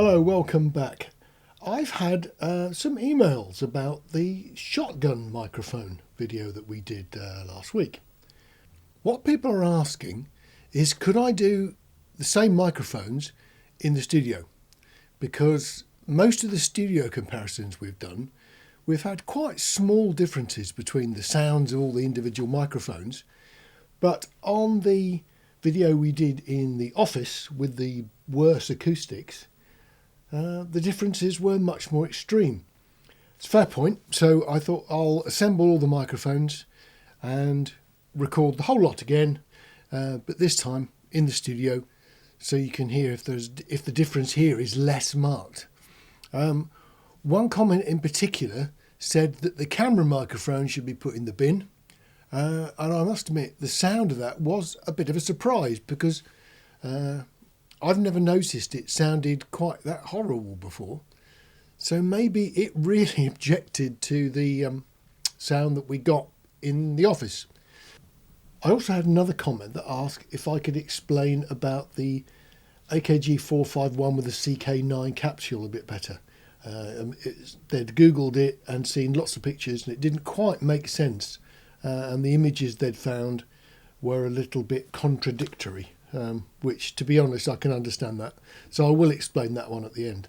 Hello, welcome back. I've had some emails about the shotgun microphone video that we did last week. What people are asking is, could I do the same microphones in the studio? Because most of the studio comparisons we've done, we've had quite small differences between the sounds of all the individual microphones. But on the video we did in the office with the worse acoustics, the differences were much more extreme. It's a fair point, so I thought I'll assemble all the microphones and record the whole lot again, but this time in the studio, so you can hear if the difference here is less marked. One comment in particular said that the camera microphone should be put in the bin, and I must admit the sound of that was a bit of a surprise because I've never noticed it sounded quite that horrible before. So maybe it really objected to the sound that we got in the office. I also had another comment that asked if I could explain about the AKG 451 with the CK9 capsule a bit better. They'd Googled it and seen lots of pictures and it didn't quite make sense. And the images they'd found were a little bit contradictory. Which, to be honest, I can understand that. So I will explain that one at the end.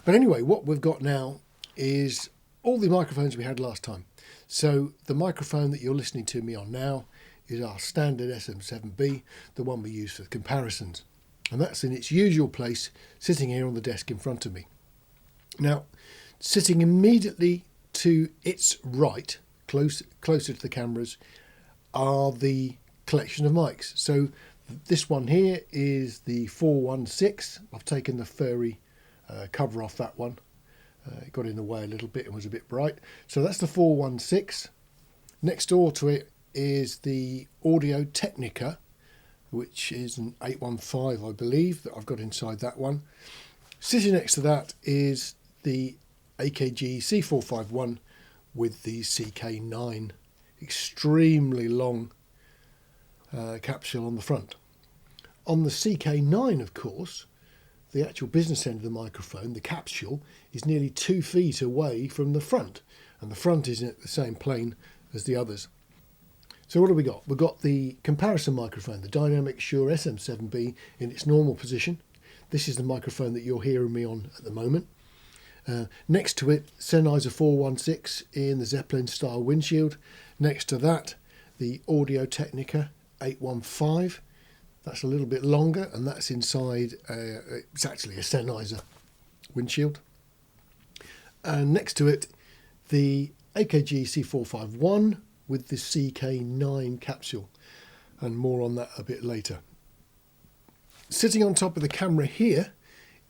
But anyway, what we've got now is all the microphones we had last time. So the microphone that you're listening to me on now is our standard SM7B, the one we use for comparisons. And that's in its usual place, sitting here on the desk in front of me. Now, sitting immediately to its right, closer to the cameras, are the collection of mics. So this one here is the 416. I've taken the furry cover off that one. It got in the way a little bit and was a bit bright. So that's the 416. Next door to it is the Audio Technica, which is an 815, I believe, that I've got inside that one. Sitting next to that is the AKG C451 with the CK9. Extremely long capsule on the front. On the CK9, of course, the actual business end of the microphone, the capsule, is nearly 2 feet away from the front, and the front isn't at the same plane as the others. So what have we got? We've got the comparison microphone, the Dynamic Shure SM7B in its normal position. This is the microphone that you're hearing me on at the moment. Next to it, Sennheiser 416 in the Zeppelin style windshield. Next to that, the Audio Technica 815. That's a little bit longer, and that's inside, it's actually a Sennheiser windshield. And next to it, the AKG C451 with the CK9 capsule, and more on that a bit later. Sitting on top of the camera here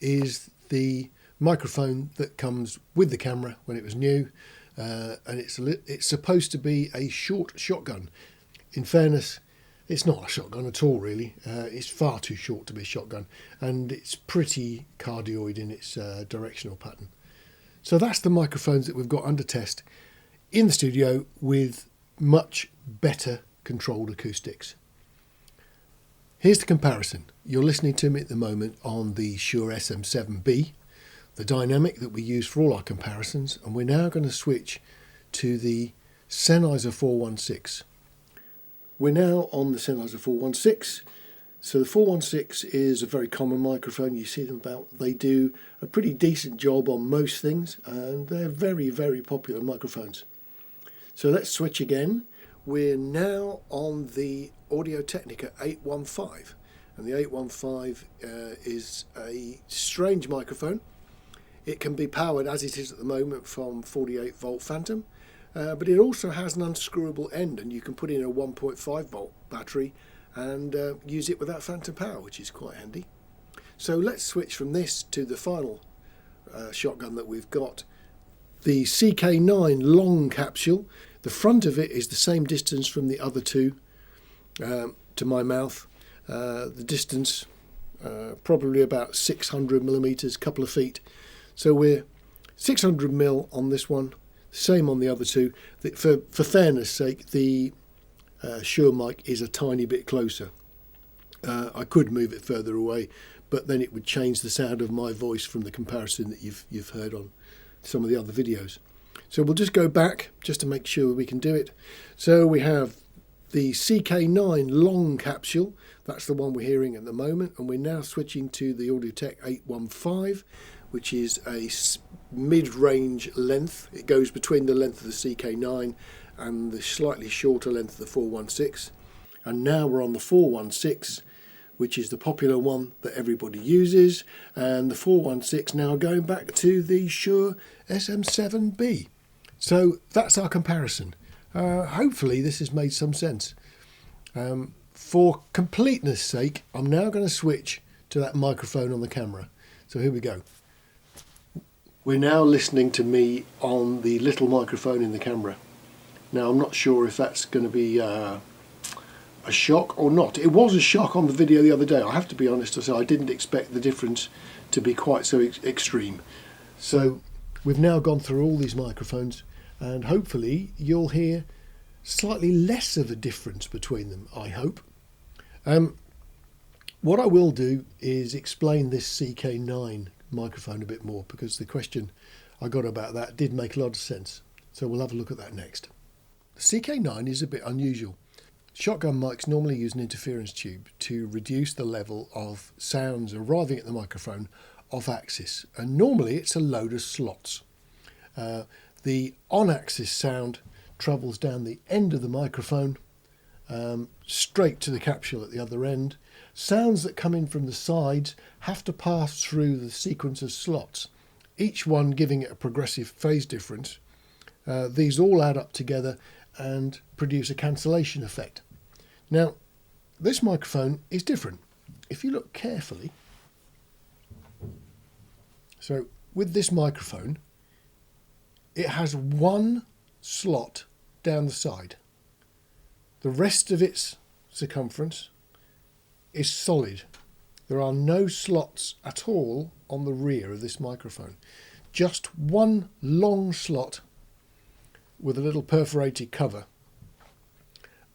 is the microphone that comes with the camera when it was new, and it's supposed to be a short shotgun. In fairness, it's not a shotgun at all, really. It's far too short to be a shotgun, and it's pretty cardioid in its directional pattern. So that's the microphones that we've got under test in the studio with much better controlled acoustics. Here's the comparison. You're listening to me at the moment on the Shure SM7B, the dynamic that we use for all our comparisons, and we're now going to switch to the Sennheiser 416. We're now on the Sennheiser 416. So the 416 is a very common microphone. You see them about. They do a pretty decent job on most things, and they're very, very popular microphones. So let's switch again. We're now on the Audio Technica 815, and the 815 is a strange microphone. It can be powered, as it is at the moment, from 48 volt Phantom, but it also has an unscrewable end, and you can put in a 1.5 volt battery and use it without phantom power, which is quite handy. So let's switch from this to the final shotgun that we've got, the CK9 long capsule. The front of it is the same distance from the other two to my mouth. The distance probably about 600 millimeters, couple of feet. So we're 600 mil on this one, same on the other two. For fairness sake, the Shure mic is a tiny bit closer. I could move it further away, but then it would change the sound of my voice from the comparison that you've heard on some of the other videos. So we'll just go back just to make sure we can do it. So we have the CK9 long capsule. That's the one we're hearing at the moment, and we're now switching to the Audio-Tech 815, which is a mid-range length. It goes between the length of the CK9 and the slightly shorter length of the 416. And now we're on the 416, which is the popular one that everybody uses, and the 416 now going back to the Shure SM7B. So that's our comparison. Hopefully this has made some sense. For completeness sake, I'm now going to switch to that microphone on the camera. So here we go. We're now listening to me on the little microphone in the camera. Now I'm not sure if that's going to be a shock or not. It was a shock on the video the other day. I have to be honest to say I didn't expect the difference to be quite so extreme. So we've now gone through all these microphones, and hopefully you'll hear slightly less of a difference between them, I hope. What I will do is explain this CK9 microphone a bit more, because the question I got about that did make a lot of sense. So we'll have a look at that next. The CK9 is a bit unusual. Shotgun mics normally use an interference tube to reduce the level of sounds arriving at the microphone off axis, and normally it's a load of slots. The on-axis sound travels down the end of the microphone straight to the capsule at the other end. Sounds that come in from the sides have to pass through the sequence of slots, each one giving it a progressive phase difference. These all add up together and produce a cancellation effect. Now, this microphone is different. If you look carefully, so with this microphone, it has one slot down the side. The rest of its circumference is solid. There are no slots at all on the rear of this microphone. Just one long slot with a little perforated cover.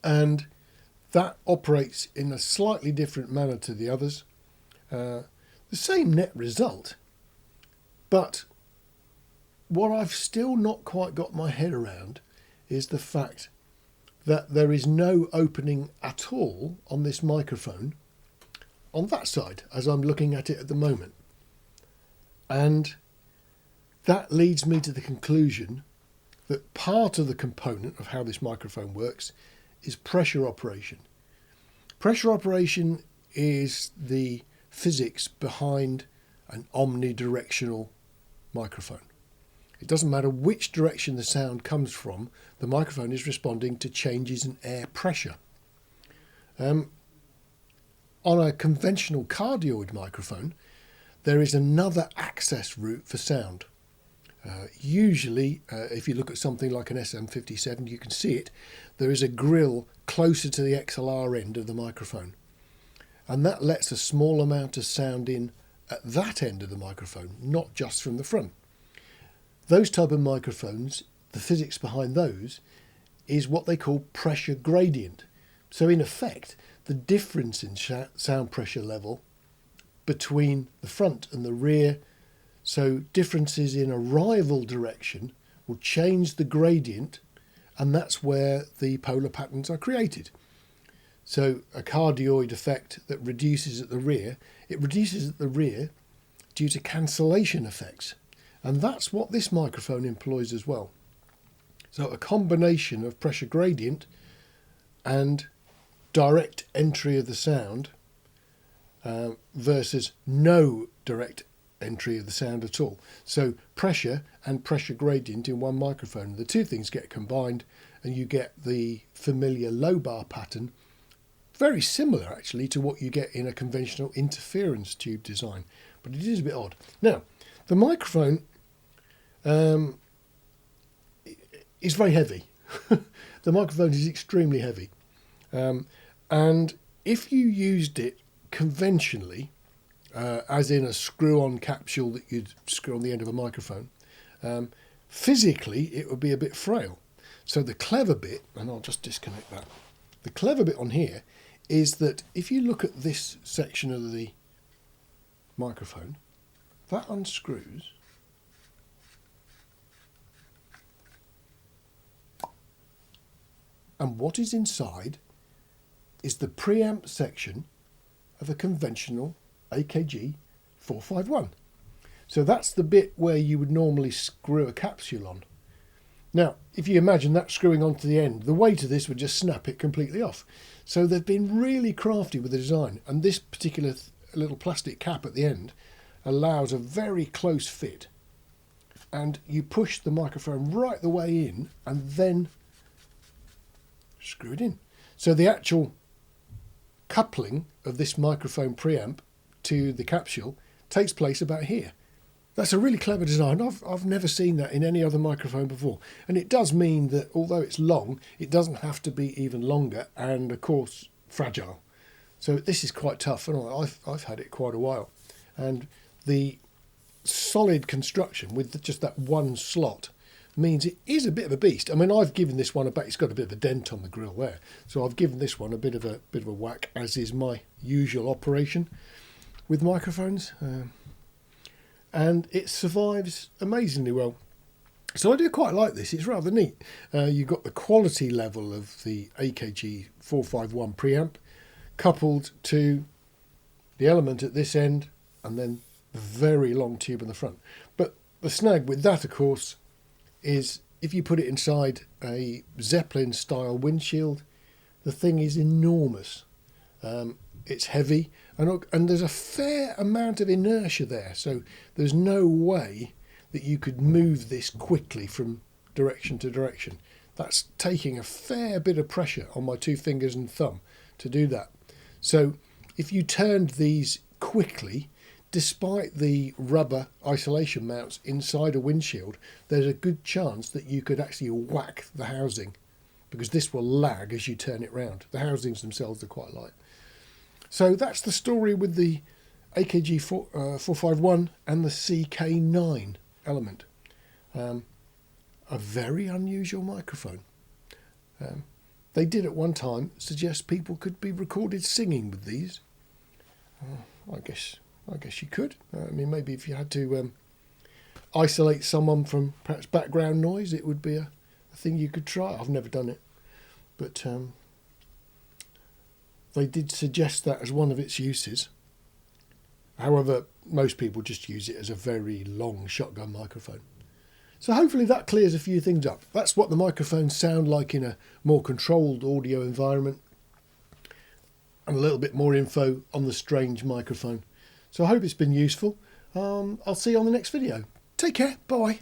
And that operates in a slightly different manner to the others. The same net result, but what I've still not quite got my head around is the fact that there is no opening at all on this microphone on that side as I'm looking at it at the moment. And that leads me to the conclusion that part of the component of how this microphone works is pressure operation. Pressure operation is the physics behind an omnidirectional microphone. It doesn't matter which direction the sound comes from, the microphone is responding to changes in air pressure. On a conventional cardioid microphone, there is another access route for sound. Usually, if you look at something like an SM57, you can see it. There is a grill closer to the XLR end of the microphone. And that lets a small amount of sound in at that end of the microphone, not just from the front. Those type of microphones, the physics behind those is what they call pressure gradient. So in effect, the difference in sound pressure level between the front and the rear, so differences in arrival direction, will change the gradient, and that's where the polar patterns are created. So a cardioid effect that reduces at the rear, it reduces at the rear due to cancellation effects. And that's what this microphone employs as well. So a combination of pressure gradient and direct entry of the sound versus no direct entry of the sound at all. So pressure and pressure gradient in one microphone. The two things get combined and you get the familiar low bar pattern, very similar actually to what you get in a conventional interference tube design, but it is a bit odd. Now, the microphone is very heavy. The microphone is extremely heavy. And if you used it conventionally, as in a screw-on capsule that you'd screw on the end of a microphone, physically it would be a bit frail. So the clever bit, and I'll just disconnect that, the clever bit on here is that if you look at this section of the microphone, that unscrews. And what is inside is the preamp section of a conventional AKG 451. So that's the bit where you would normally screw a capsule on. Now, if you imagine that screwing onto the end, the weight of this would just snap it completely off. So they've been really crafty with the design, and this particular little plastic cap at the end allows a very close fit. And you push the microphone right the way in and then screw it in. So the actual coupling of this microphone preamp to the capsule takes place about here. That's a really clever design. I've never seen that in any other microphone before. And it does mean that although it's long, it doesn't have to be even longer and, of course, fragile. So this is quite tough, and I've had it quite a while. And the solid construction with just that one slot means it is a bit of a beast. I mean, I've given this one it's got a bit of a dent on the grill there. So I've given this one a bit of a whack, as is my usual operation with microphones. And it survives amazingly well. So I do quite like this. It's rather neat. You've got the quality level of the AKG 451 preamp coupled to the element at this end and then the very long tube in the front. But the snag with that, of course, is if you put it inside a Zeppelin style windshield, the thing is enormous. It's heavy, and there's a fair amount of inertia there, so there's no way that you could move this quickly from direction to direction. That's taking a fair bit of pressure on my 2 fingers and thumb to do that. So if you turned these quickly, despite the rubber isolation mounts inside a windshield, there's a good chance that you could actually whack the housing, because this will lag as you turn it round. The housings themselves are quite light. So that's the story with the AKG 451 and the CK9 element. A very unusual microphone. They did at one time suggest people could be recorded singing with these. I guess you could. I mean, maybe if you had to isolate someone from perhaps background noise, it would be a thing you could try. I've never done it, but they did suggest that as one of its uses. However, most people just use it as a very long shotgun microphone. So hopefully that clears a few things up. That's what the microphones sound like in a more controlled audio environment, and a little bit more info on the strange microphone. So I hope it's been useful. I'll see you on the next video. Take care. Bye.